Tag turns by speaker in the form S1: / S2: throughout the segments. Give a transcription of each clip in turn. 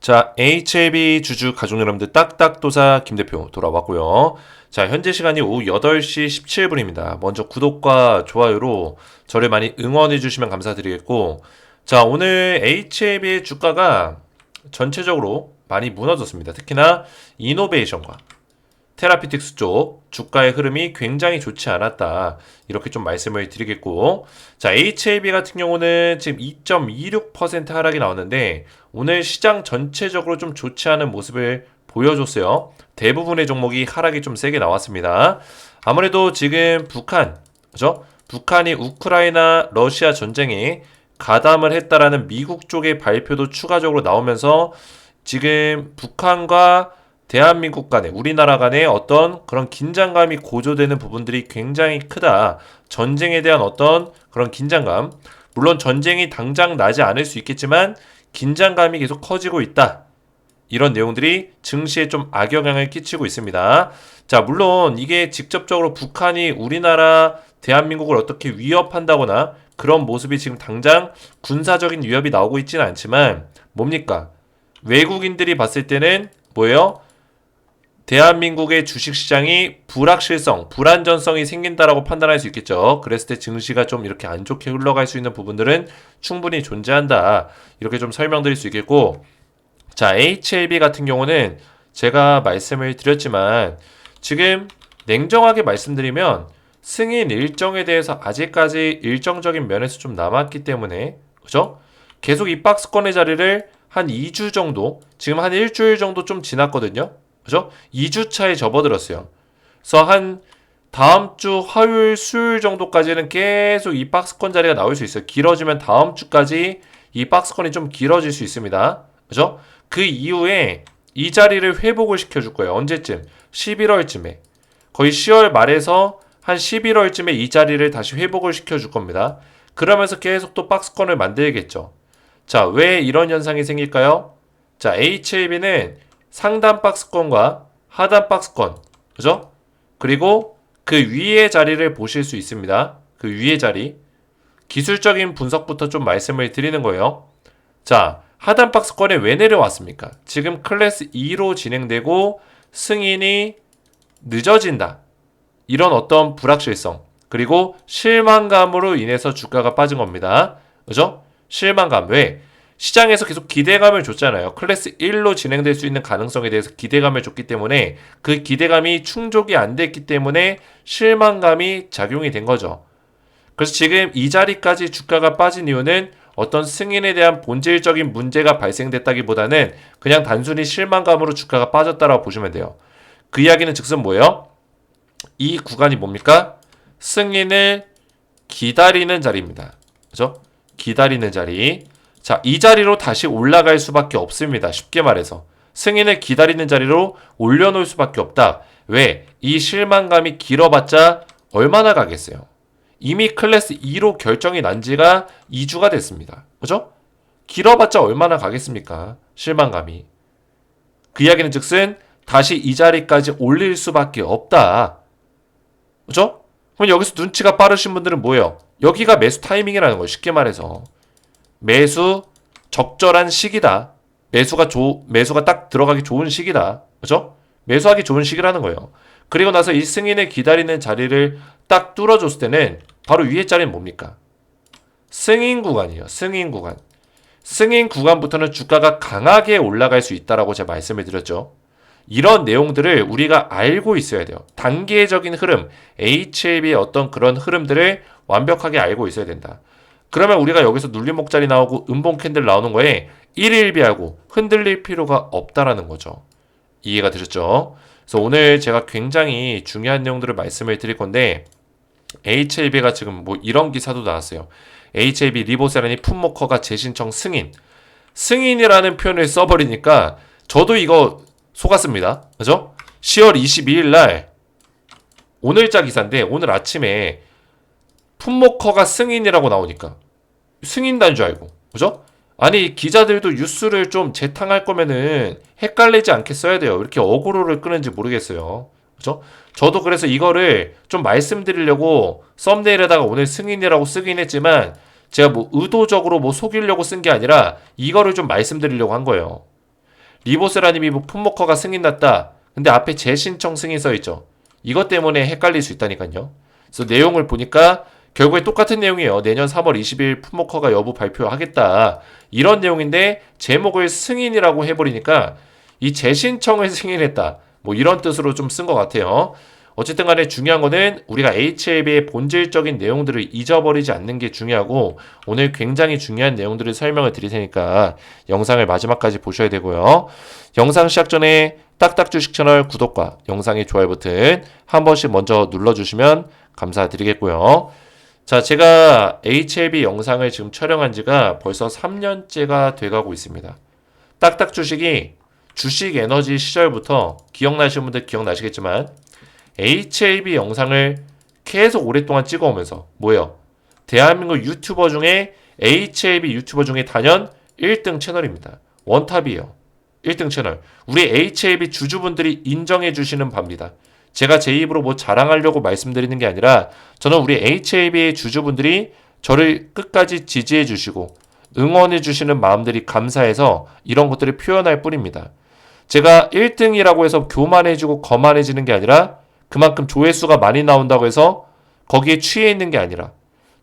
S1: 자, HLB 주주 가족 여러분들 딱딱도사 김대표 돌아왔고요. 자, 현재 시간이 오후 8시 17분입니다. 먼저 구독과 좋아요로 저를 많이 응원해 주시면 감사드리겠고, 자, 오늘 HLB의 주가가 전체적으로 많이 무너졌습니다. 특히나 이노베이션과 테라피틱스 쪽 주가의 흐름이 굉장히 좋지 않았다. 이렇게 좀 말씀을 드리겠고, 자, HLB 같은 경우는 지금 2.26% 하락이 나왔는데 오늘 시장 전체적으로 좀 좋지 않은 모습을 보여줬어요. 대부분의 종목이 하락이 좀 세게 나왔습니다. 아무래도 지금 그죠? 북한이 우크라이나 러시아 전쟁에 가담을 했다라는 미국 쪽의 발표도 추가적으로 나오면서 지금 북한과 대한민국 간에 우리나라 간에 어떤 그런 긴장감이 고조되는 부분들이 굉장히 크다. 전쟁에 대한 어떤 그런 긴장감. 물론 전쟁이 당장 나지 않을 수 있겠지만 긴장감이 계속 커지고 있다. 이런 내용들이 증시에 좀 악영향을 끼치고 있습니다. 자, 물론 이게 직접적으로 북한이 우리나라 대한민국을 어떻게 위협한다거나 그런 모습이 지금 당장 군사적인 위협이 나오고 있지는 않지만 뭡니까? 외국인들이 봤을 때는 뭐예요? 대한민국의 주식시장이 불확실성, 불안전성이 생긴다라고 판단할 수 있겠죠. 그랬을 때 증시가 좀 이렇게 안 좋게 흘러갈 수 있는 부분들은 충분히 존재한다. 이렇게 좀 설명드릴 수 있겠고, 자, HLB 같은 경우는 제가 말씀을 드렸지만 지금 냉정하게 말씀드리면 승인 일정에 대해서 아직까지 일정적인 면에서 좀 남았기 때문에, 그죠? 계속 이 박스권의 자리를 한 2주 정도, 지금 한 일주일 정도 좀 지났거든요. 그죠? 2주 차에 접어들었어요. 그래서 한 다음 주 화요일, 수요일 정도까지는 계속 이 박스권 자리가 나올 수 있어요. 길어지면 다음 주까지 이 박스권이 좀 길어질 수 있습니다. 그죠? 그 이후에 이 자리를 회복을 시켜줄 거예요. 언제쯤? 11월쯤에. 거의 10월 말에서 한 11월쯤에 이 자리를 다시 회복을 시켜줄 겁니다. 그러면서 계속 또 박스권을 만들겠죠. 자, 왜 이런 현상이 생길까요? 자, HLB는 상단 박스권과 하단 박스권, 그죠? 그리고 그 위의 자리를 보실 수 있습니다. 그 위의 자리. 기술적인 분석부터 좀 말씀을 드리는 거예요. 자, 하단 박스권에 왜 내려왔습니까? 지금 클래스 2로 진행되고 승인이 늦어진다. 이런 어떤 불확실성, 그리고 실망감으로 인해서 주가가 빠진 겁니다. 그죠? 실망감. 왜? 시장에서 계속 기대감을 줬잖아요. 클래스 1로 진행될 수 있는 가능성에 대해서 기대감을 줬기 때문에 그 기대감이 충족이 안 됐기 때문에 실망감이 작용이 된 거죠. 그래서 지금 이 자리까지 주가가 빠진 이유는 어떤 승인에 대한 본질적인 문제가 발생됐다기보다는 그냥 단순히 실망감으로 주가가 빠졌다라고 보시면 돼요. 그 이야기는 즉슨 뭐예요? 이 구간이 뭡니까? 승인을 기다리는 자리입니다. 그죠? 기다리는 자리. 자, 이 자리로 다시 올라갈 수밖에 없습니다. 쉽게 말해서. 승인을 기다리는 자리로 올려놓을 수밖에 없다. 왜? 이 실망감이 길어봤자 얼마나 가겠어요? 이미 클래스 2로 결정이 난 지가 2주가 됐습니다. 그죠? 길어봤자 얼마나 가겠습니까? 실망감이. 그 이야기는 즉슨 다시 이 자리까지 올릴 수밖에 없다. 그죠? 그럼 여기서 눈치가 빠르신 분들은 뭐예요? 여기가 매수 타이밍이라는 거예요. 쉽게 말해서. 매수 적절한 시기다. 매수가 딱 들어가기 좋은 시기다. 그죠? 매수하기 좋은 시기라는 거예요. 그리고 나서 이 승인을 기다리는 자리를 딱 뚫어줬을 때는 바로 위에 자리는 뭡니까? 승인 구간이에요. 승인 구간. 승인 구간부터는 주가가 강하게 올라갈 수 있다라고 제가 말씀을 드렸죠. 이런 내용들을 우리가 알고 있어야 돼요. 단계적인 흐름, HLB의 어떤 그런 흐름들을 완벽하게 알고 있어야 된다. 그러면 우리가 여기서 눌림목자리 나오고 음봉 캔들 나오는 거에 1일비하고 흔들릴 필요가 없다라는 거죠. 이해가 되셨죠? 그래서 오늘 제가 굉장히 중요한 내용들을 말씀을 드릴 건데 HLB가 지금 뭐 이런 기사도 나왔어요. HLB 리보세라니 풋모커가 재신청 승인. 승인이라는 표현을 써버리니까 저도 이거 속았습니다. 그죠? 10월 22일 날 오늘자 기사인데 오늘 아침에 풋모커가 승인이라고 나오니까 승인 난 줄 알고. 그죠? 아니 기자들도 뉴스를 좀 재탕할 거면은 헷갈리지 않게 써야 돼요. 이렇게 어그로를 끄는지 모르겠어요. 그죠? 저도 그래서 이거를 좀 말씀드리려고 썸네일에다가 오늘 승인이라고 쓰긴 했지만 제가 뭐 의도적으로 뭐 속이려고 쓴 게 아니라 이거를 좀 말씀드리려고 한 거예요. 리보스라님이 뭐 풋모커가 승인 났다. 근데 앞에 재신청 승인 써있죠. 이것 때문에 헷갈릴 수 있다니까요. 그래서 내용을 보니까 결국에 똑같은 내용이에요. 내년 3월 20일 풋모커가 여부 발표하겠다. 이런 내용인데 제목을 승인이라고 해버리니까 이 재신청을 승인했다. 뭐 이런 뜻으로 좀 쓴 것 같아요. 어쨌든 간에 중요한 거는 우리가 HLB의 본질적인 내용들을 잊어버리지 않는 게 중요하고 오늘 굉장히 중요한 내용들을 설명을 드릴 테니까 영상을 마지막까지 보셔야 되고요. 영상 시작 전에 딱딱 주식 채널 구독과 영상의 좋아요 버튼 한 번씩 먼저 눌러주시면 감사드리겠고요. 자, 제가 HLB 영상을 지금 촬영한 지가 벌써 3년째가 돼가고 있습니다. 딱딱 주식이 주식 에너지 시절부터 기억나시는 분들 기억나시겠지만 HLB 영상을 계속 오랫동안 찍어오면서 뭐예요? 대한민국 유튜버 중에 HLB 유튜버 중에 단연 1등 채널입니다. 원탑이에요. 1등 채널. 우리 HLB 주주분들이 인정해 주시는 바입니다. 제가 제 입으로 뭐 자랑하려고 말씀드리는 게 아니라 저는 우리 HLB 주주분들이 저를 끝까지 지지해 주시고 응원해 주시는 마음들이 감사해서 이런 것들을 표현할 뿐입니다. 제가 1등이라고 해서 교만해지고 거만해지는 게 아니라 그만큼 조회수가 많이 나온다고 해서 거기에 취해 있는 게 아니라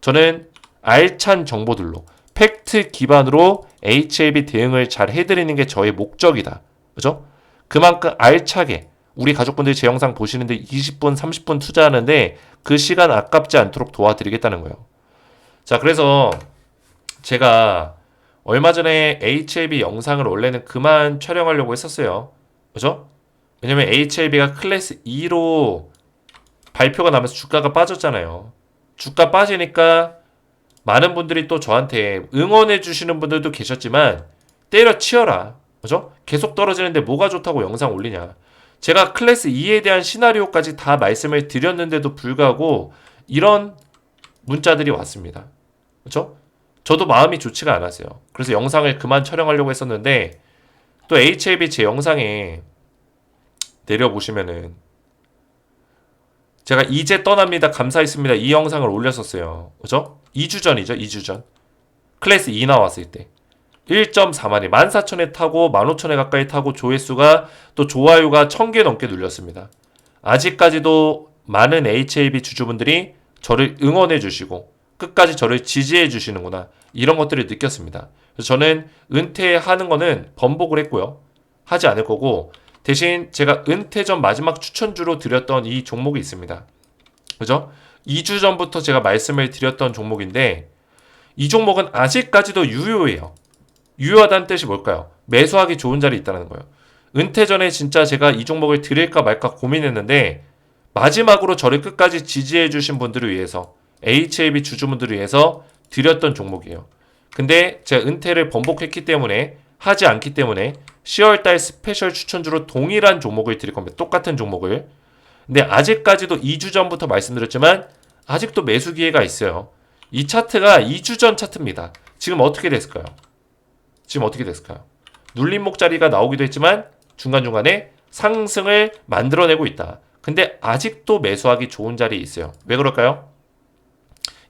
S1: 저는 알찬 정보들로 팩트 기반으로 HLB 대응을 잘 해드리는 게 저의 목적이다. 그죠? 그만큼 알차게 우리 가족분들이 제 영상 보시는데 20분, 30분 투자하는데 그 시간 아깝지 않도록 도와드리겠다는 거예요. 자, 그래서 제가 얼마 전에 HLB 영상을 원래는 그만 촬영하려고 했었어요. 그죠? 왜냐면 HLB가 클래스 2로 발표가 나면서 주가가 빠졌잖아요. 주가 빠지니까 많은 분들이 또 저한테 응원해 주시는 분들도 계셨지만 때려치워라. 그죠? 계속 떨어지는데 뭐가 좋다고 영상 올리냐. 제가 클래스 2에 대한 시나리오까지 다 말씀을 드렸는데도 불구하고 이런 문자들이 왔습니다. 그죠? 저도 마음이 좋지가 않았어요. 그래서 영상을 그만 촬영하려고 했었는데 또 HLB 제 영상에 내려보시면은 제가 이제 떠납니다. 감사했습니다. 이 영상을 올렸었어요. 그죠? 2주 전이죠. 2주 전. 클래스 2 나왔을 때. 1.4만회, 14,000회 타고 15,000회 가까이 타고 조회수가 또 좋아요가 1000개 넘게 눌렸습니다. 아직까지도 많은 HLB 주주분들이 저를 응원해 주시고 끝까지 저를 지지해 주시는구나. 이런 것들을 느꼈습니다. 그래서 저는 은퇴하는 거는 번복을 했고요. 하지 않을 거고 대신 제가 은퇴 전 마지막 추천주로 드렸던 이 종목이 있습니다. 그죠? 2주 전부터 제가 말씀을 드렸던 종목인데 이 종목은 아직까지도 유효해요. 유효하다는 뜻이 뭘까요? 매수하기 좋은 자리에 있다는 거예요. 은퇴 전에 진짜 제가 이 종목을 드릴까 말까 고민했는데 마지막으로 저를 끝까지 지지해 주신 분들을 위해서 HLB 주주분들을 위해서 드렸던 종목이에요. 근데 제가 은퇴를 번복했기 때문에 하지 않기 때문에 10월달 스페셜 추천주로 동일한 종목을 드릴 겁니다. 똑같은 종목을. 근데 아직까지도 2주 전부터 말씀드렸지만 아직도 매수 기회가 있어요. 이 차트가 2주 전 차트입니다. 지금 어떻게 됐을까요? 눌림목 자리가 나오기도 했지만 중간중간에 상승을 만들어내고 있다. 근데 아직도 매수하기 좋은 자리에 있어요. 왜 그럴까요?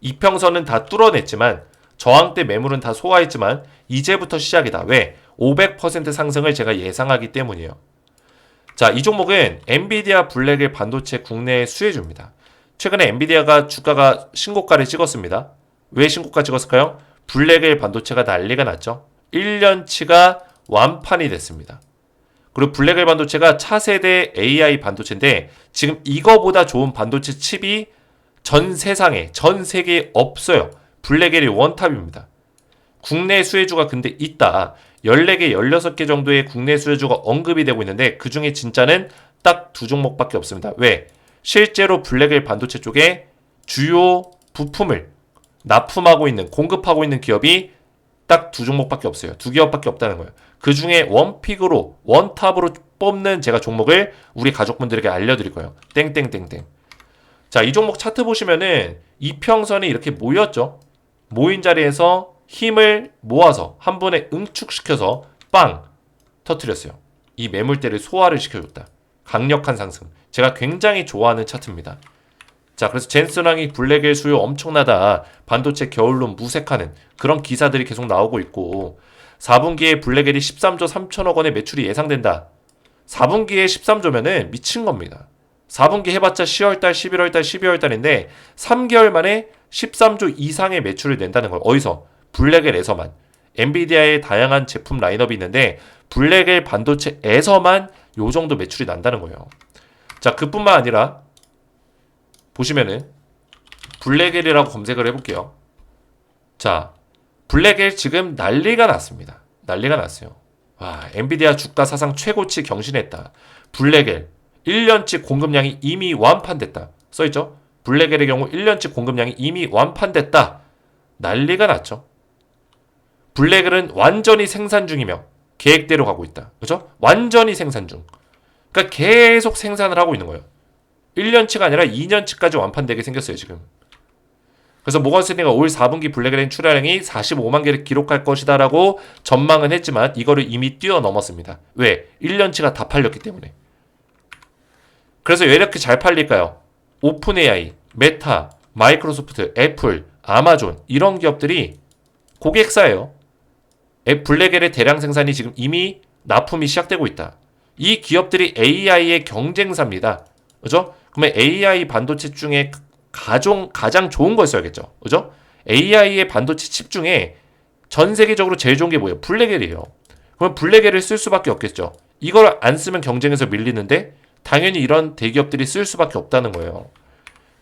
S1: 이평선은 다 뚫어냈지만 저항대 매물은 다 소화했지만 이제부터 시작이다. 왜? 500% 상승을 제가 예상하기 때문이에요. 자, 이 종목은 엔비디아 블랙의 반도체 국내 수혜주입니다. 최근에 엔비디아가 주가가 신고가를 찍었습니다. 왜 신고가 찍었을까요? 블랙의 반도체가 난리가 났죠. 1년치가 완판이 됐습니다. 그리고 블랙의 반도체가 차세대 AI 반도체인데 지금 이거보다 좋은 반도체 칩이 전 세상에, 전 세계에 없어요. 블랙엘이 원탑입니다. 국내 수혜주가 근데 있다. 14개, 16개 정도의 국내 수혜주가 언급이 되고 있는데 그 중에 진짜는 딱 두 종목밖에 없습니다. 왜? 실제로 블랙엘 반도체 쪽에 주요 부품을 납품하고 있는, 공급하고 있는 기업이 딱 두 종목밖에 없어요. 두 기업밖에 없다는 거예요. 그 중에 원픽으로, 원탑으로 뽑는 제가 종목을 우리 가족분들에게 알려드릴 거예요. 땡땡땡땡. 자, 이 종목 차트 보시면은 이평선이 이렇게 모였죠. 모인 자리에서 힘을 모아서 한 번에 응축시켜서 빵 터뜨렸어요. 이 매물대를 소화를 시켜줬다. 강력한 상승. 제가 굉장히 좋아하는 차트입니다. 자, 그래서 젠슨왕이 블랙엘 수요 엄청나다. 반도체 겨울론 무색하는 그런 기사들이 계속 나오고 있고 4분기에 블랙엘이 13조 3천억 원의 매출이 예상된다. 4분기에 13조면은 미친 겁니다. 4분기 해봤자 10월달, 11월달, 12월달인데 3개월 만에 13조 이상의 매출을 낸다는 거예요. 어디서? 블랙엘에서만. 엔비디아의 다양한 제품 라인업이 있는데 블랙엘 반도체에서만 요 정도 매출이 난다는 거예요. 자, 그뿐만 아니라 보시면은 블랙엘이라고 검색을 해볼게요. 자, 블랙엘 지금 난리가 났습니다. 난리가 났어요. 와, 엔비디아 주가 사상 최고치 경신했다. 블랙엘 1년치 공급량이 이미 완판됐다. 써있죠? 블랙엘의 경우 1년치 공급량이 이미 완판됐다. 난리가 났죠. 블랙엘은 완전히 생산 중이며 계획대로 가고 있다. 그죠? 완전히 생산 중. 그러니까 계속 생산을 하고 있는 거예요. 1년치가 아니라 2년치까지 완판되게 생겼어요, 지금. 그래서 모건 스탠리가 올 4분기 블랙엘 출하량이 45만 개를 기록할 것이다 라고 전망은 했지만 이거를 이미 뛰어넘었습니다. 왜? 1년치가 다 팔렸기 때문에. 그래서 왜 이렇게 잘 팔릴까요? 오픈 AI, 메타, 마이크로소프트, 애플, 아마존 이런 기업들이 고객사예요. 블랙엘의 대량 생산이 지금 이미 납품이 시작되고 있다. 이 기업들이 AI의 경쟁사입니다. 그죠? 그러면 AI 반도체 중에 가장 좋은 걸 써야겠죠. 그죠? AI의 반도체 칩 중에 전 세계적으로 제일 좋은 게 뭐예요? 블랙엘이에요. 그럼 블랙엘을 쓸 수밖에 없겠죠. 이걸 안 쓰면 경쟁에서 밀리는데 당연히 이런 대기업들이 쓸 수밖에 없다는 거예요.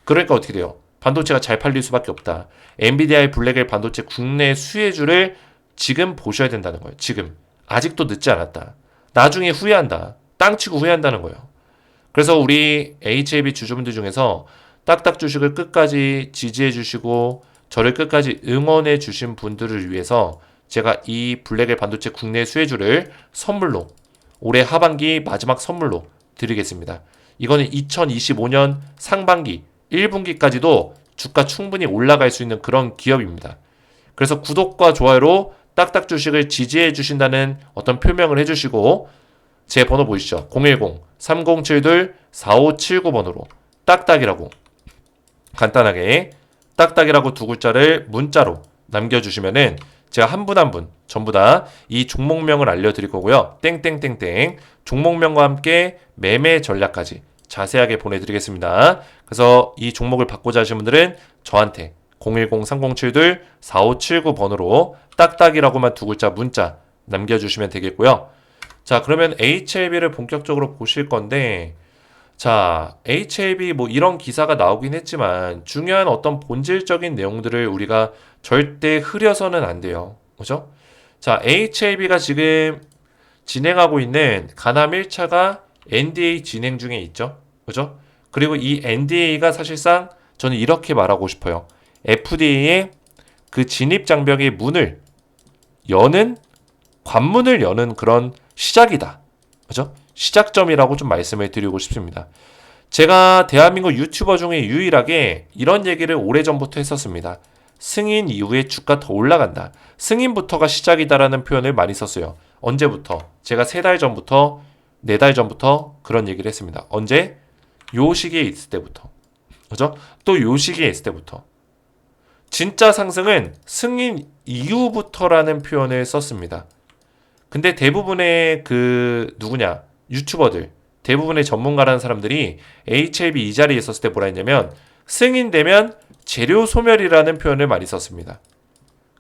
S1: 그러니까 어떻게 돼요? 반도체가 잘 팔릴 수밖에 없다. 엔비디아의 블랙엘 반도체 국내 수혜주를 지금 보셔야 된다는 거예요. 지금. 아직도 늦지 않았다. 나중에 후회한다. 땅 치고 후회한다는 거예요. 그래서 우리 HAB 주주분들 중에서 딱딱 주식을 끝까지 지지해 주시고 저를 끝까지 응원해 주신 분들을 위해서 제가 이 블랙엘 반도체 국내 수혜주를 선물로 올해 하반기 마지막 선물로 드리겠습니다. 이거는 2025년 상반기 1분기까지도 주가 충분히 올라갈 수 있는 그런 기업입니다. 그래서 구독과 좋아요로 딱딱 주식을 지지해 주신다는 어떤 표명을 해주시고 제 번호 보이시죠? 010-3072-4579번으로 딱딱이라고 간단하게 딱딱이라고 두 글자를 문자로 남겨주시면은 제가 한 분 한 분 전부 다 이 종목명을 알려드릴 거고요. 땡땡땡땡 종목명과 함께 매매 전략까지 자세하게 보내드리겠습니다. 그래서 이 종목을 받고자 하시는 분들은 저한테 010-3072-4579번으로 딱딱이라고만 두 글자 문자 남겨주시면 되겠고요. 자, 그러면 HLB를 본격적으로 보실 건데 자, HLB 뭐 이런 기사가 나오긴 했지만 중요한 어떤 본질적인 내용들을 우리가 절대 흐려서는 안 돼요. 그죠? 자, HLB가 지금 진행하고 있는 가남 1차가 NDA 진행 중에 있죠. 그죠? 그리고 이 NDA가 사실상 저는 이렇게 말하고 싶어요. FDA의 그 진입 장벽의 문을 여는 관문을 여는 그런 시작이다. 그죠? 시작점이라고 좀 말씀을 드리고 싶습니다. 제가 대한민국 유튜버 중에 유일하게 이런 얘기를 오래전부터 했었습니다. 승인 이후에 주가 더 올라간다. 승인부터가 시작이다라는 표현을 많이 썼어요. 언제부터? 제가 3달 전부터 4달 전부터 그런 얘기를 했습니다. 언제? 요 시기에 있을 때부터. 그죠? 또 요 시기에 있을 때부터. 진짜 상승은 승인 이후부터라는 표현을 썼습니다. 근데 대부분의 유튜버들, 대부분의 전문가라는 사람들이 HLB 이 자리에 있었을 때 뭐라 했냐면 승인되면 재료 소멸이라는 표현을 많이 썼습니다.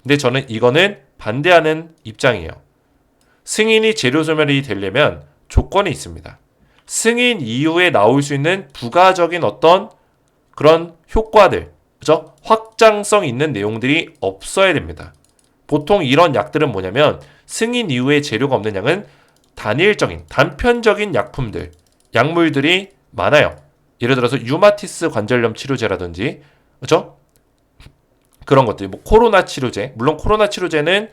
S1: 근데 저는 이거는 반대하는 입장이에요. 승인이 재료 소멸이 되려면 조건이 있습니다. 승인 이후에 나올 수 있는 부가적인 어떤 그런 효과들, 그죠? 확장성 있는 내용들이 없어야 됩니다. 보통 이런 약들은 뭐냐면 승인 이후에 재료가 없는 약은 단일적인, 단편적인 약품들, 약물들이 많아요. 예를 들어서 유마티스 관절염 치료제라든지, 그죠? 그런 것들, 뭐 코로나 치료제, 물론 코로나 치료제는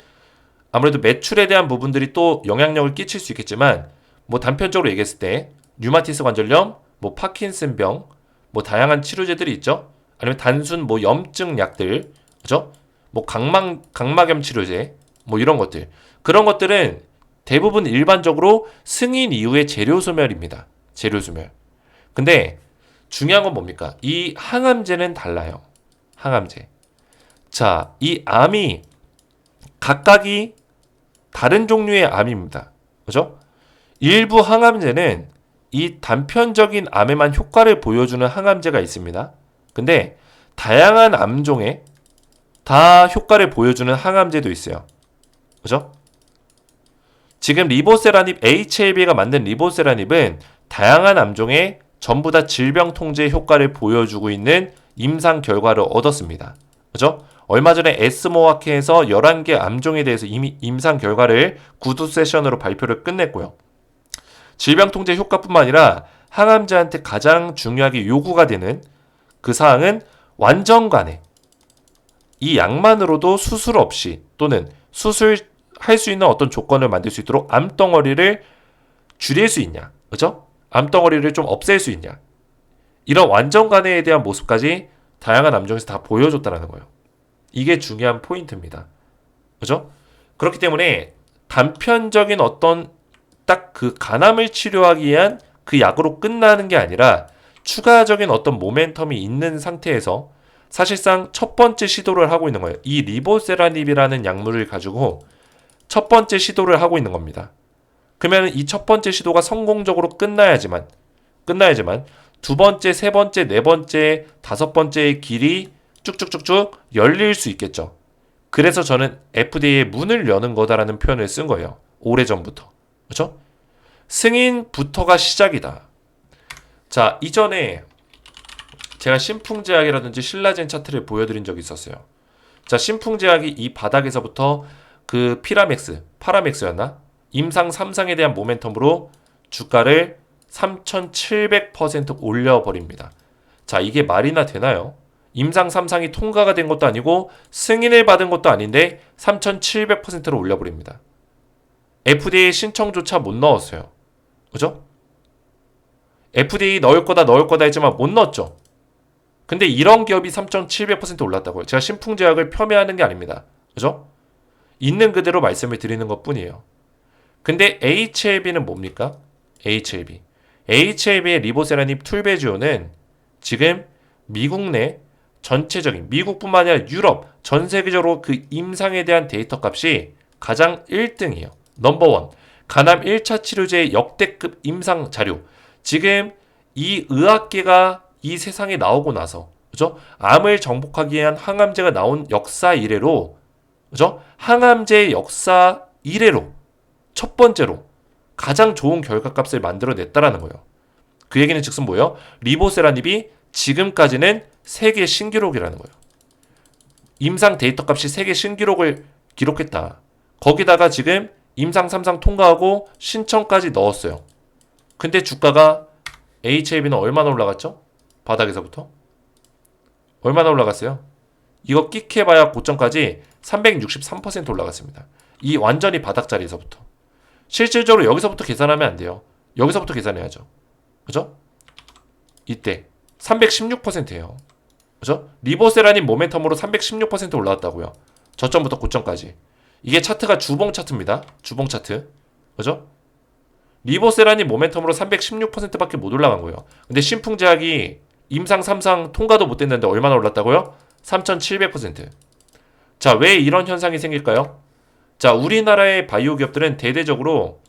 S1: 아무래도 매출에 대한 부분들이 또 영향력을 끼칠 수 있겠지만, 뭐 단편적으로 얘기했을 때 유마티스 관절염, 뭐 파킨슨병, 뭐 다양한 치료제들이 있죠. 아니면 단순 뭐 염증 약들, 그죠? 뭐 각막염 치료제, 뭐 이런 것들. 그런 것들은 대부분 일반적으로 승인 이후의 재료 소멸입니다. 재료 소멸. 근데 중요한 건 뭡니까? 이 항암제는 달라요. 항암제. 자, 이 암이 각각이 다른 종류의 암입니다. 그죠? 일부 항암제는 이 단편적인 암에만 효과를 보여주는 항암제가 있습니다. 근데 다양한 암종에 다 효과를 보여주는 항암제도 있어요. 그죠? 지금 리보세라닙 HLB가 만든 리보세라닙은 다양한 암종에 전부 다 질병 통제에 효과를 보여주고 있는 임상 결과를 얻었습니다. 그죠? 얼마 전에 에스모학회에서 11개 암종에 대해서 이미 임상 결과를 구두 세션으로 발표를 끝냈고요. 질병 통제 효과뿐만 아니라 항암제한테 가장 중요하게 요구가 되는 그 사항은 완전관해. 이 약만으로도 수술 없이 또는 수술할 수 있는 어떤 조건을 만들 수 있도록 암덩어리를 줄일 수 있냐. 그죠? 암덩어리를 좀 없앨 수 있냐. 이런 완전관해에 대한 모습까지 다양한 암종에서 다 보여줬다는 거예요. 이게 중요한 포인트입니다. 그죠? 그렇기 때문에 단편적인 어떤 딱 그 간암을 치료하기 위한 그 약으로 끝나는 게 아니라 추가적인 어떤 모멘텀이 있는 상태에서 사실상 첫 번째 시도를 하고 있는 거예요. 이 리보세라닙이라는 약물을 가지고 첫 번째 시도를 하고 있는 겁니다. 그러면 이 첫 번째 시도가 성공적으로 끝나야지만 두 번째, 세 번째, 네 번째, 다섯 번째의 길이 쭉쭉쭉쭉 열릴 수 있겠죠. 그래서 저는 FDA에 문을 여는 거다라는 표현을 쓴 거예요. 오래전부터. 그렇죠? 승인부터가 시작이다. 자, 이전에 제가 신풍제약이라든지 신라젠 차트를 보여드린 적이 있었어요. 자, 신풍제약이 이 바닥에서부터 그 파라맥스였나? 임상 3상에 대한 모멘텀으로 주가를 3,700% 올려버립니다. 자, 이게 말이나 되나요? 임상 3상이 통과가 된 것도 아니고 승인을 받은 것도 아닌데 3,700%로 올려버립니다. FDA 신청조차 못 넣었어요. 그죠? FDA 넣을 거다 했지만 못 넣었죠. 근데 이런 기업이 3,700% 올랐다고요. 제가 신풍제약을 폄훼하는 게 아닙니다. 그죠? 있는 그대로 말씀을 드리는 것 뿐이에요. 근데 HLB는 뭡니까? HLB의 리보세라닙 툴베지오는 지금 미국 내 전체적인, 미국뿐만 아니라 유럽, 전 세계적으로 그 임상에 대한 데이터 값이 가장 1등이에요. 넘버원. 간암 1차 치료제의 역대급 임상 자료. 지금 이 의학계가 이 세상에 나오고 나서, 그죠? 암을 정복하기 위한 항암제가 나온 역사 이래로, 그죠? 항암제의 역사 이래로, 첫 번째로 가장 좋은 결과값을 만들어냈다라는 거예요. 그 얘기는 즉슨 뭐예요? 리보세라닙이 지금까지는 세계 신기록이라는 거예요. 임상 데이터 값이 세계 신기록을 기록했다. 거기다가 지금 임상 3상 통과하고 신청까지 넣었어요. 근데 주가가 HLB는 얼마나 올라갔죠? 바닥에서부터? 얼마나 올라갔어요? 이거 끽해봐야 고점까지 363% 올라갔습니다. 이 완전히 바닥자리에서부터. 실질적으로 여기서부터 계산하면 안 돼요. 여기서부터 계산해야죠. 그죠? 이때 316%예요. 그죠? 리보세라닌 모멘텀으로 316% 올라왔다고요. 저점부터 고점까지. 이게 차트가 주봉 차트입니다. 주봉 차트. 그죠? 리보세라닌 모멘텀으로 316%밖에 못 올라간 거예요. 근데 신풍제약이 임상 3상 통과도 못 됐는데 얼마나 올랐다고요? 3,700%. 자, 왜 이런 현상이 생길까요? 자, 우리나라의 바이오 기업들은 대대적으로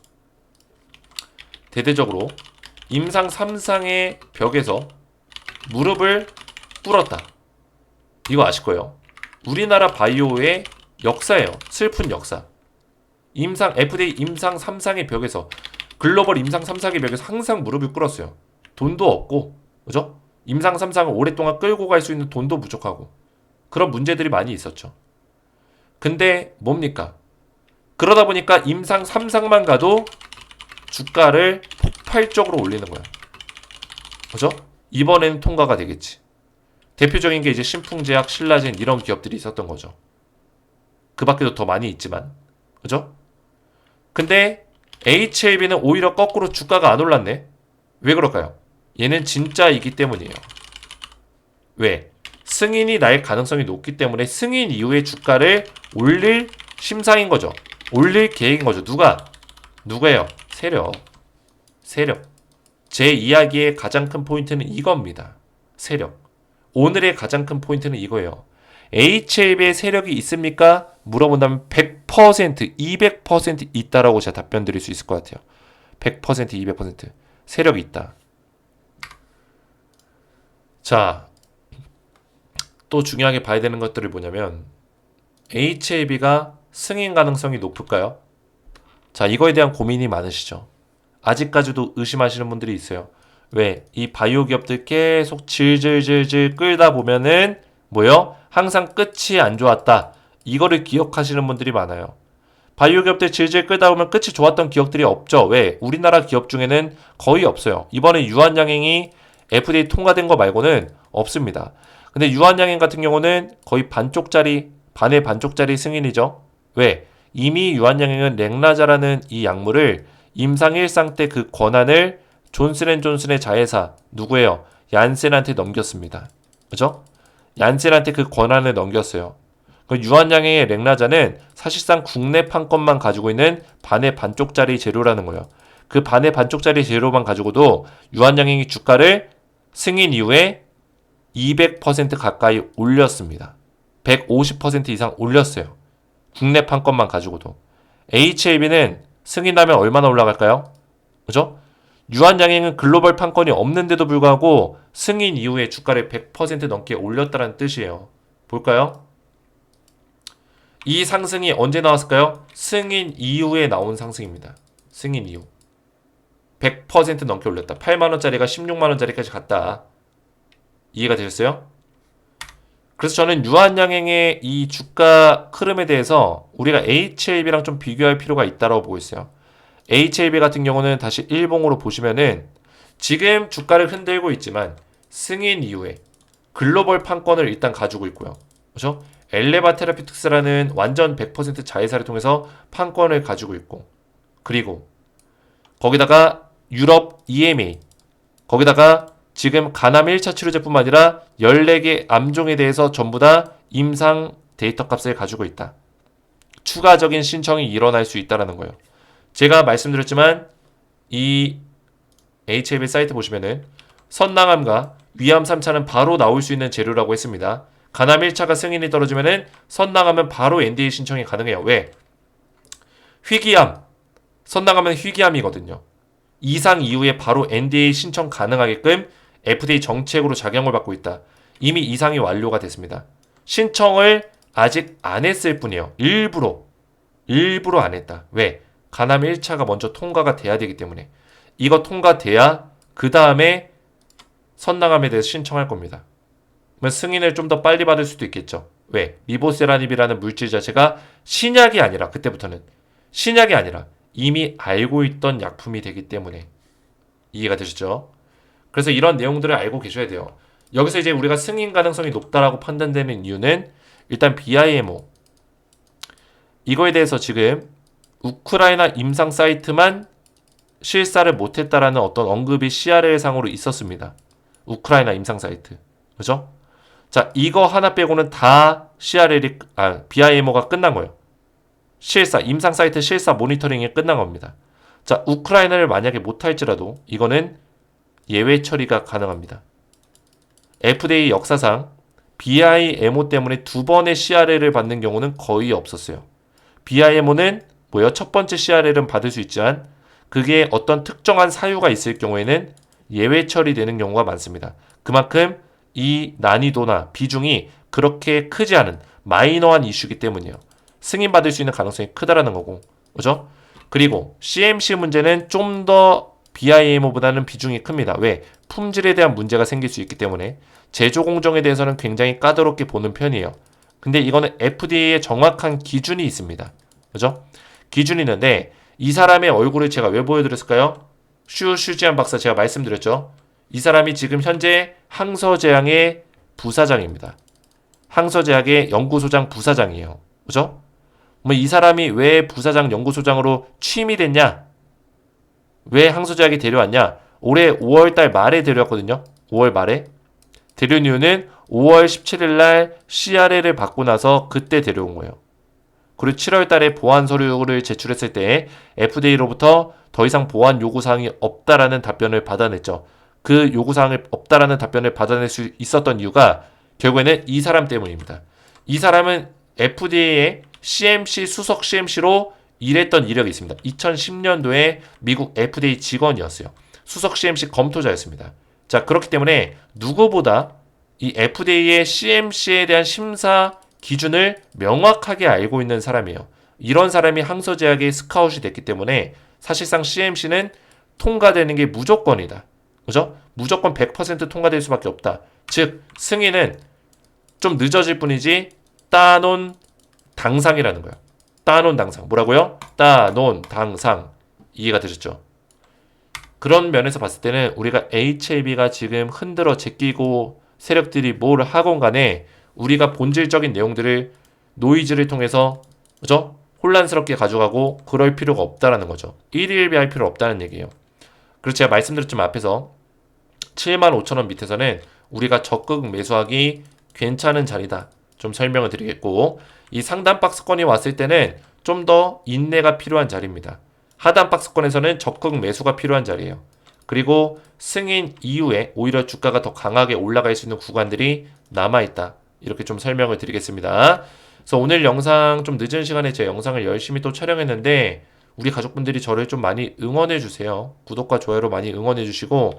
S1: 임상 3상의 벽에서 무릎을 꿇었다. 이거 아실 거예요. 우리나라 바이오의 역사예요. 슬픈 역사. FDA 임상 3상의 벽에서, 글로벌 임상 3상의 벽에서 항상 무릎을 꿇었어요. 돈도 없고, 그죠? 임상 3상을 오랫동안 끌고 갈 수 있는 돈도 부족하고, 그런 문제들이 많이 있었죠. 근데 뭡니까? 그러다 보니까 임상 3상만 가도 주가를 폭발적으로 올리는 거야. 그죠? 이번에는 통과가 되겠지. 대표적인 게 이제 신풍제약, 신라젠 이런 기업들이 있었던 거죠. 그 밖에도 더 많이 있지만. 그죠? 근데 HLB는 오히려 거꾸로 주가가 안 올랐네. 왜 그럴까요? 얘는 진짜이기 때문이에요. 왜? 승인이 날 가능성이 높기 때문에 승인 이후에 주가를 올릴 심사인 거죠. 올릴 계획인 거죠. 누가예요? 세력. 제 이야기의 가장 큰 포인트는 이겁니다. 세력. 오늘의 가장 큰 포인트는 이거예요. HLB에 세력이 있습니까? 물어본다면 100%, 200% 있다라고 제가 답변 드릴 수 있을 것 같아요. 100%, 200% 세력이 있다. 자, 또 중요하게 봐야 되는 것들이 뭐냐면 HLB가 승인 가능성이 높을까요? 자, 이거에 대한 고민이 많으시죠? 아직까지도 의심하시는 분들이 있어요. 왜? 이 바이오 기업들 계속 질질질질 끌다 보면은 뭐요? 항상 끝이 안 좋았다. 이거를 기억하시는 분들이 많아요. 바이오 기업들 질질 끌다 보면 끝이 좋았던 기업들이 없죠. 왜? 우리나라 기업 중에는 거의 없어요. 이번에 유한양행이 FDA 통과된 거 말고는 없습니다. 근데 유한양행 같은 경우는 거의 반의 반쪽짜리 승인이죠. 왜? 이미 유한양행은 렉나자라는 이 약물을 임상 1상 때 그 권한을 존슨앤존슨의 자회사 누구예요? 얀센한테 넘겼습니다. 그죠? 얀센한테 그 권한을 넘겼어요. 그 유한양행의 렉나자는 사실상 국내 판권만 가지고 있는 반의 반쪽짜리 재료라는 거예요. 그 반의 반쪽짜리 재료만 가지고도 유한양행이 주가를 승인 이후에 200% 가까이 올렸습니다. 150% 이상 올렸어요. 국내 판권만 가지고도. HLB는 승인하면 얼마나 올라갈까요? 그죠? 유한양행은 글로벌 판권이 없는데도 불구하고 승인 이후에 주가를 100% 넘게 올렸다는 뜻이에요. 볼까요? 이 상승이 언제 나왔을까요? 승인 이후에 나온 상승입니다. 승인 이후. 100% 넘게 올렸다. 8만원짜리가 16만원짜리까지 갔다. 이해가 되셨어요? 그래서 저는 유한양행의 이 주가 흐름에 대해서 우리가 HLB랑 좀 비교할 필요가 있다고 보고 있어요. HLB 같은 경우는 다시 일봉으로 보시면은 지금 주가를 흔들고 있지만 승인 이후에 글로벌 판권을 일단 가지고 있고요. 그렇죠? 엘레바 테라피틱스라는 완전 100% 자회사를 통해서 판권을 가지고 있고, 그리고 거기다가 유럽 EMA, 거기다가 지금 간암 1차 치료제뿐만 아니라 14개 암종에 대해서 전부 다 임상 데이터 값을 가지고 있다. 추가적인 신청이 일어날 수 있다는 거예요. 제가 말씀드렸지만 이 HLB 사이트 보시면은 선낭암과 위암 3차는 바로 나올 수 있는 재료라고 했습니다. 간암 1차가 승인이 떨어지면은 선낭암은 바로 NDA 신청이 가능해요. 왜? 희귀암, 선낭암은 희귀암이거든요. 이상 이후에 바로 NDA 신청 가능하게끔 FDA 정책으로 작용을 받고 있다. 이미 이상이 완료가 됐습니다. 신청을 아직 안 했을 뿐이에요. 일부러 안 했다. 왜? 간암 1차가 먼저 통과가 돼야 되기 때문에. 이거 통과돼야 그 다음에 선낭암에 대해서 신청할 겁니다. 그러면 승인을 좀 더 빨리 받을 수도 있겠죠. 왜? 리보세라닙이라는 물질 자체가 신약이 아니라, 그때부터는 신약이 아니라 이미 알고 있던 약품이 되기 때문에. 이해가 되셨죠? 그래서 이런 내용들을 알고 계셔야 돼요. 여기서 이제 우리가 승인 가능성이 높다라고 판단되는 이유는 일단 BIMO, 이거에 대해서 지금 우크라이나 임상 사이트만 실사를 못했다라는 어떤 언급이 CRL 상으로 있었습니다. 우크라이나 임상 사이트. 그죠? 자, 이거 하나 빼고는 다 BIMO가 끝난 거예요. 임상 사이트 실사 모니터링이 끝난 겁니다. 자, 우크라이나를 만약에 못할지라도 이거는 예외 처리가 가능합니다. FDA 역사상 BIMO 때문에 두 번의 CRL을 받는 경우는 거의 없었어요. BIMO는 첫 번째 CRL은 받을 수 있지만 그게 어떤 특정한 사유가 있을 경우에는 예외 처리되는 경우가 많습니다. 그만큼 이 난이도나 비중이 그렇게 크지 않은 마이너한 이슈이기 때문이에요. 승인받을 수 있는 가능성이 크다라는 거고. 그죠? 그리고 CMC 문제는 좀 더 BIMO보다는 비중이 큽니다. 왜? 품질에 대한 문제가 생길 수 있기 때문에 제조 공정에 대해서는 굉장히 까다롭게 보는 편이에요. 근데 이거는 FDA의 정확한 기준이 있습니다. 그죠? 기준이 있는데 이 사람의 얼굴을 제가 왜 보여드렸을까요? 슈지안 박사 제가 말씀드렸죠. 이 사람이 지금 현재 항서제약의 부사장입니다. 항서제약의 연구소장 부사장이에요. 그죠? 이 사람이 왜 부사장 연구소장으로 취임이 됐냐? 왜 항소제약에 데려왔냐? 올해 5월달 말에 데려왔거든요. 5월 말에. 데려온 이유는 5월 17일 날 CRL을 받고 나서 그때 데려온 거예요. 그리고 7월 달에 보완 서류를 제출했을 때 FDA로부터 더 이상 보완 요구사항이 없다라는 답변을 받아냈죠. 그 요구사항을 없다라는 답변을 받아낼 수 있었던 이유가 결국에는 이 사람 때문입니다. 이 사람은 FDA의 CMC 수석 CMC로 일했던 이력이 있습니다. 2010년도에 미국 FDA 직원이었어요. 수석 CMC 검토자였습니다. 자, 그렇기 때문에 누구보다 이 FDA의 CMC에 대한 심사 기준을 명확하게 알고 있는 사람이에요. 이런 사람이 항소제약의 스카웃이 됐기 때문에 사실상 CMC는 통과되는 게 무조건이다. 그죠? 무조건 100% 통과될 수밖에 없다. 즉, 승인은 좀 늦어질 뿐이지 따논 당상이라는 거예요. 따논 당상. 뭐라고요? 따논 당상. 이해가 되셨죠? 그런 면에서 봤을 때는 우리가 HAB가 지금 흔들어 제끼고 세력들이 뭘 하건 간에 우리가 본질적인 내용들을 노이즈를 통해서 그죠? 혼란스럽게 가져가고 그럴 필요가 없다라는 거죠. 일일비할 필요 없다는 얘기예요. 그리고 제가 말씀드렸지만 앞에서 75,000원 밑에서는 우리가 적극 매수하기 괜찮은 자리다. 좀 설명을 드리겠고 이 상단 박스권이 왔을 때는 좀 더 인내가 필요한 자리입니다. 하단 박스권에서는 적극 매수가 필요한 자리예요. 그리고 승인 이후에 오히려 주가가 더 강하게 올라갈 수 있는 구간들이 남아있다. 이렇게 좀 설명을 드리겠습니다. 그래서 오늘 영상 좀 늦은 시간에 제 영상을 열심히 또 촬영했는데 우리 가족분들이 저를 좀 많이 응원해 주세요. 구독과 좋아요로 많이 응원해 주시고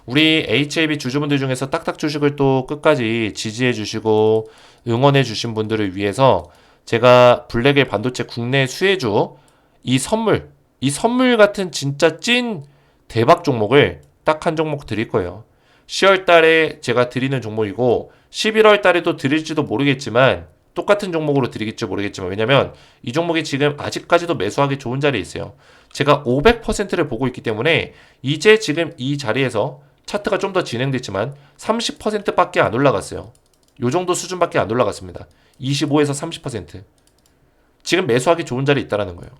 S1: 우리 HAB 주주분들 중에서 딱딱 주식을 또 끝까지 지지해 주시고 응원해 주신 분들을 위해서 제가 블랙의 반도체 국내 수혜주 이 선물 같은 진짜 찐 대박 종목을 딱 한 종목 드릴 거예요. 10월 달에 제가 드리는 종목이고 11월 달에도 드릴지도 모르겠지만 똑같은 종목으로 드리겠지 모르겠지만 왜냐면 이 종목이 지금 아직까지도 매수하기 좋은 자리에 있어요. 제가 500%를 보고 있기 때문에 이제 지금 이 자리에서 차트가 좀 더 진행됐지만 30%밖에 안 올라갔어요. 요 정도 수준밖에 안 올라갔습니다. 25에서 30%. 지금 매수하기 좋은 자리에 있다는 거예요.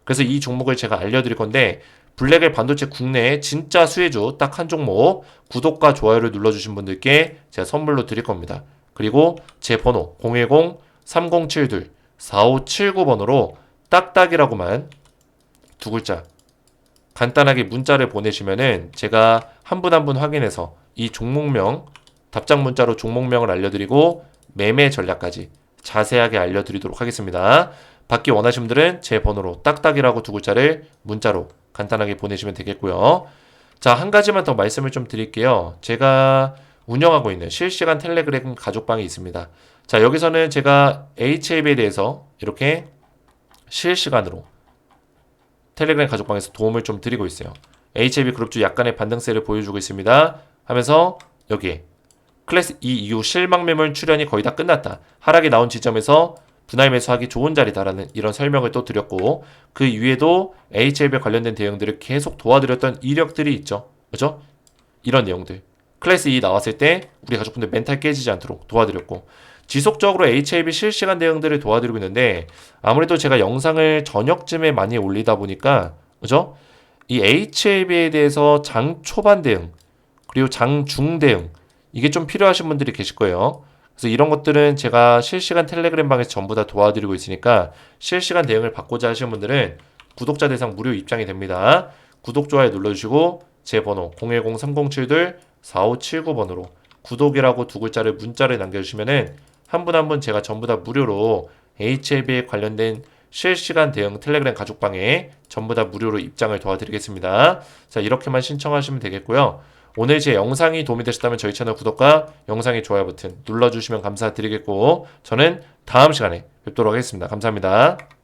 S1: 그래서 이 종목을 제가 알려드릴 건데 블랙의 반도체 국내에 진짜 수혜주 딱 한 종목 구독과 좋아요를 눌러주신 분들께 제가 선물로 드릴 겁니다. 그리고 제 번호 010-3072-4579번으로 딱딱이라고만 두 글자 간단하게 문자를 보내시면은 제가 한 분 한 분 확인해서 이 종목명 답장 문자로 종목명을 알려드리고 매매 전략까지 자세하게 알려드리도록 하겠습니다. 받기 원하시는 분들은 제 번호로 딱딱이라고 두 글자를 문자로 간단하게 보내시면 되겠고요. 자, 한 가지만 더 말씀을 좀 드릴게요. 제가 운영하고 있는 실시간 텔레그램 가족방이 있습니다. 자, 여기서는 제가 HAB에 대해서 이렇게 실시간으로 텔레그램 가족방에서 도움을 좀 드리고 있어요. HAB 그룹주 약간의 반등세를 보여주고 있습니다. 하면서 여기에 클래스 2 이후 실망 매물 출현이 거의 다 끝났다. 하락이 나온 지점에서 분할 매수하기 좋은 자리다라는 이런 설명을 또 드렸고 그 이후에도 HAB 관련된 대응들을 계속 도와드렸던 이력들이 있죠. 그죠? 이런 내용들. 클래스 2 나왔을 때 우리 가족분들 멘탈 깨지지 않도록 도와드렸고 지속적으로 HAB 실시간 대응들을 도와드리고 있는데 아무래도 제가 영상을 저녁쯤에 많이 올리다 보니까 그죠? 이 HAB에 대해서 장 초반 대응 그리고 장 중 대응 이게 좀 필요하신 분들이 계실 거예요. 그래서 이런 것들은 제가 실시간 텔레그램 방에서 전부 다 도와드리고 있으니까 실시간 대응을 받고자 하시는 분들은 구독자 대상 무료 입장이 됩니다. 구독, 좋아요 눌러주시고 제 번호 010-3072-4579번으로 구독이라고 두 글자를 문자를 남겨주시면은 한 분 한 분 제가 전부 다 무료로 HAB에 관련된 실시간 대응 텔레그램 가족방에 전부 다 무료로 입장을 도와드리겠습니다. 자, 이렇게만 신청하시면 되겠고요. 오늘 제 영상이 도움이 되셨다면 저희 채널 구독과 영상의 좋아요 버튼 눌러주시면 감사드리겠고 저는 다음 시간에 뵙도록 하겠습니다. 감사합니다.